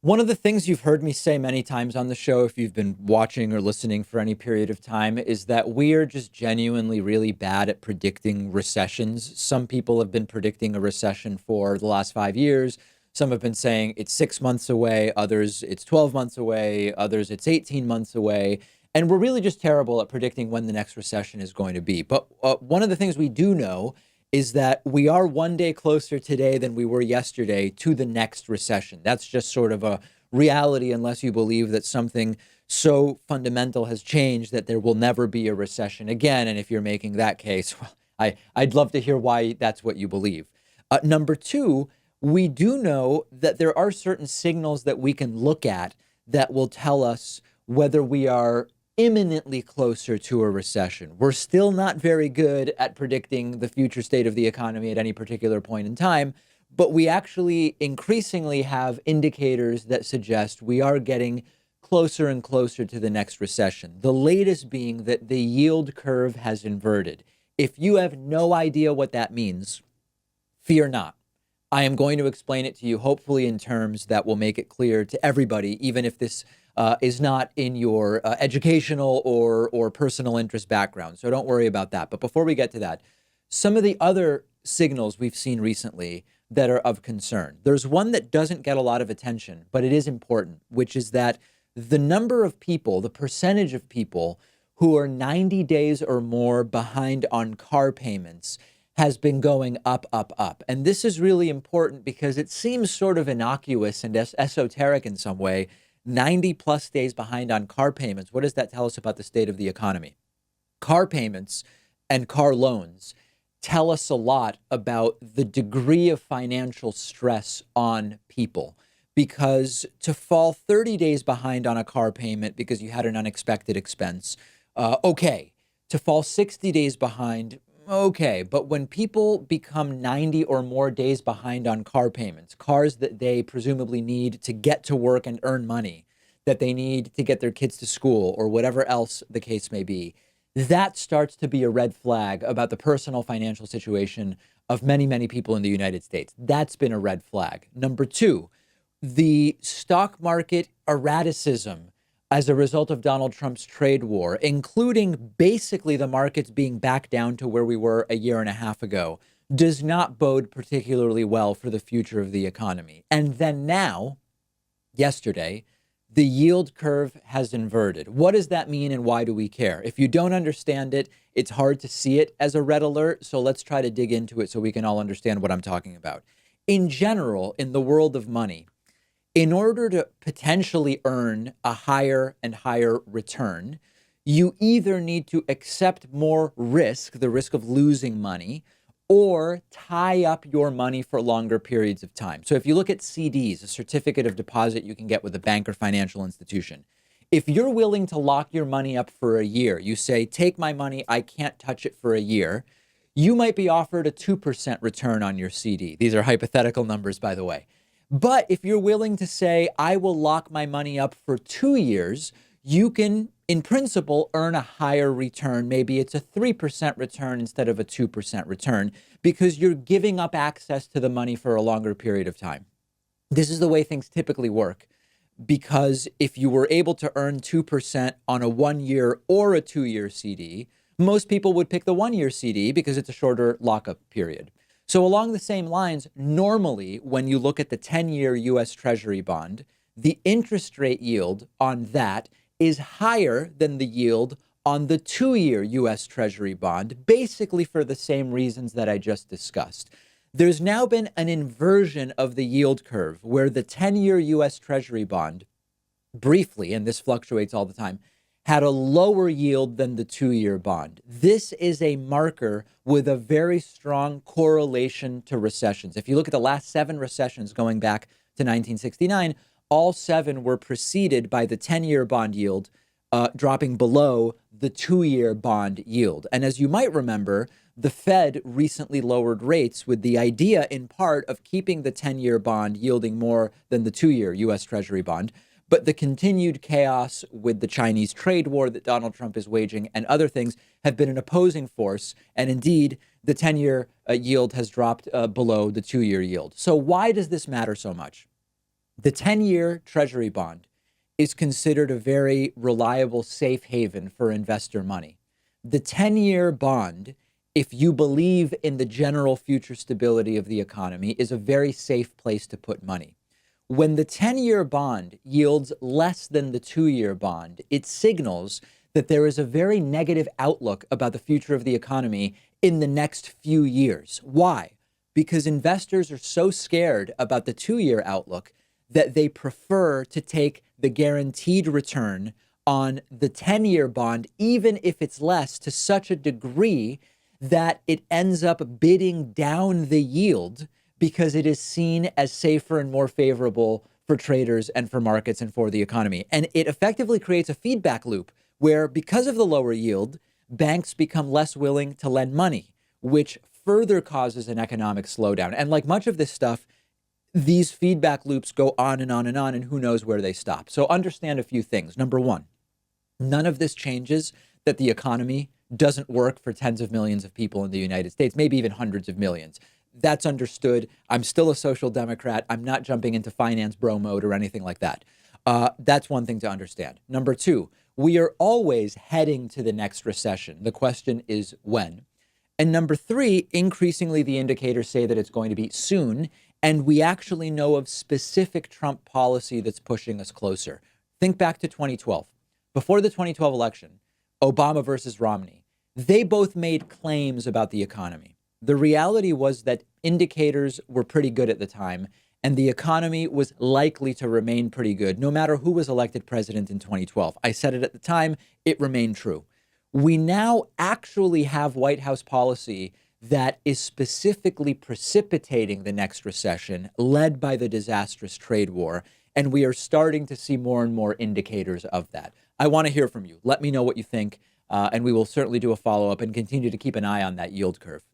One of the things you've heard me say many times on the show, if you've been watching or listening for any period of time, is that we are just genuinely really bad at predicting recessions. Some people have been predicting a recession for the last 5 years. Some have been saying it's 6 months away. Others, it's 12 months away. Others, it's 18 months away. And we're really just terrible at predicting when the next recession is going to be. But one of the things we do know is that we are one day closer today than we were yesterday to the next recession. That's just sort of a reality, unless you believe that something so fundamental has changed that there will never be a recession again. And if you're making that case, well, I'd love to hear why that's what you believe. Number two, we do know that there are certain signals that we can look at that will tell us whether we are imminently closer to a recession. We're still not very good at predicting the future state of the economy at any particular point in time, but we actually increasingly have indicators that suggest we are getting closer and closer to the next recession. The latest being that the yield curve has inverted. If you have no idea what that means, fear not. I am going to explain it to you, hopefully in terms that will make it clear to everybody, even if this is not in your educational or personal interest background. So don't worry about that. But before we get to that, some of the other signals we've seen recently that are of concern. There's one that doesn't get a lot of attention, but it is important, which is that the number of people, the percentage of people who are 90 days or more behind on car payments has been going up, up, up. And this is really important because it seems sort of innocuous and esoteric in some way. 90 plus days behind on car payments. What does that tell us about the state of the economy? Car payments and car loans tell us a lot about the degree of financial stress on people. Because to fall 30 days behind on a car payment because you had an unexpected expense, okay. To fall 60 days behind, okay. But when people become 90 or more days behind on car payments, cars that they presumably need to get to work and earn money, that they need to get their kids to school or whatever else the case may be, that starts to be a red flag about the personal financial situation of many, many people in the United States. That's been a red flag. Number two, the stock market erraticism as a result of Donald Trump's trade war, including basically the markets being back down to where we were a year and a half ago, does not bode particularly well for the future of the economy. And then now, yesterday, the yield curve has inverted. What does that mean and why do we care? If you don't understand it, it's hard to see it as a red alert. So let's try to dig into it so we can all understand what I'm talking about. In general, in the world of money, in order to potentially earn a higher and higher return, you either need to accept more risk, the risk of losing money, or tie up your money for longer periods of time. So if you look at CDs, a certificate of deposit you can get with a bank or financial institution, if you're willing to lock your money up for a year, you say, take my money, I can't touch it for a year, you might be offered a 2% return on your CD. These are hypothetical numbers, by the way. But if you're willing to say, I will lock my money up for 2 years, you can, in principle, earn a higher return. Maybe it's a 3% return instead of a 2% return because you're giving up access to the money for a longer period of time. This is the way things typically work, because if you were able to earn 2% on a 1 year or a 2 year CD, most people would pick the 1 year CD because it's a shorter lockup period. So along the same lines, normally when you look at the 10-year US Treasury bond, the interest rate yield on that is higher than the yield on the 2 year US Treasury bond, basically for the same reasons that I just discussed. There's now been an inversion of the yield curve where the 10-year US Treasury bond, briefly, and this fluctuates all the time, had a lower yield than the 2 year bond. This is a marker with a very strong correlation to recessions. If you look at the last 7 recessions going back to 1969, all 7 were preceded by the 10-year bond yield dropping below the 2-year bond yield. And as you might remember, the Fed recently lowered rates with the idea in part of keeping the 10-year bond yielding more than the 2-year US Treasury bond. But the continued chaos with the Chinese trade war that Donald Trump is waging and other things have been an opposing force. And indeed, the 10-year yield has dropped below the 2-year yield. So why does this matter so much? The 10-year Treasury bond is considered a very reliable safe haven for investor money. The 10-year bond, if you believe in the general future stability of the economy, is a very safe place to put money. When the 10-year bond yields less than the 2-year bond, it signals that there is a very negative outlook about the future of the economy in the next few years. Why? Because investors are so scared about the 2-year outlook that they prefer to take the guaranteed return on the 10-year bond, even if it's less, to such a degree that it ends up bidding down the yield because it is seen as safer and more favorable for traders and for markets and for the economy. And it effectively creates a feedback loop where, because of the lower yield, banks become less willing to lend money, which further causes an economic slowdown. And like much of this stuff, these feedback loops go on and on and on, and who knows where they stop. So understand a few things. Number one, none of this changes that the economy doesn't work for tens of millions of people in the United States, maybe even hundreds of millions. That's understood. I'm still a social democrat. I'm not jumping into finance bro mode or anything like that. That's one thing to understand. Number two, we are always heading to the next recession. The question is when. And number three, increasingly the indicators say that it's going to be soon. And we actually know of specific Trump policy that's pushing us closer. Think back to 2012. Before the 2012 election, Obama versus Romney, they both made claims about the economy. The reality was that indicators were pretty good at the time, and the economy was likely to remain pretty good, no matter who was elected president in 2012. I said it at the time, it remained true. We now actually have White House policy that is specifically precipitating the next recession, led by the disastrous trade war. And we are starting to see more and more indicators of that. I want to hear from you. Let me know what you think, and we will certainly do a follow-up and continue to keep an eye on that yield curve.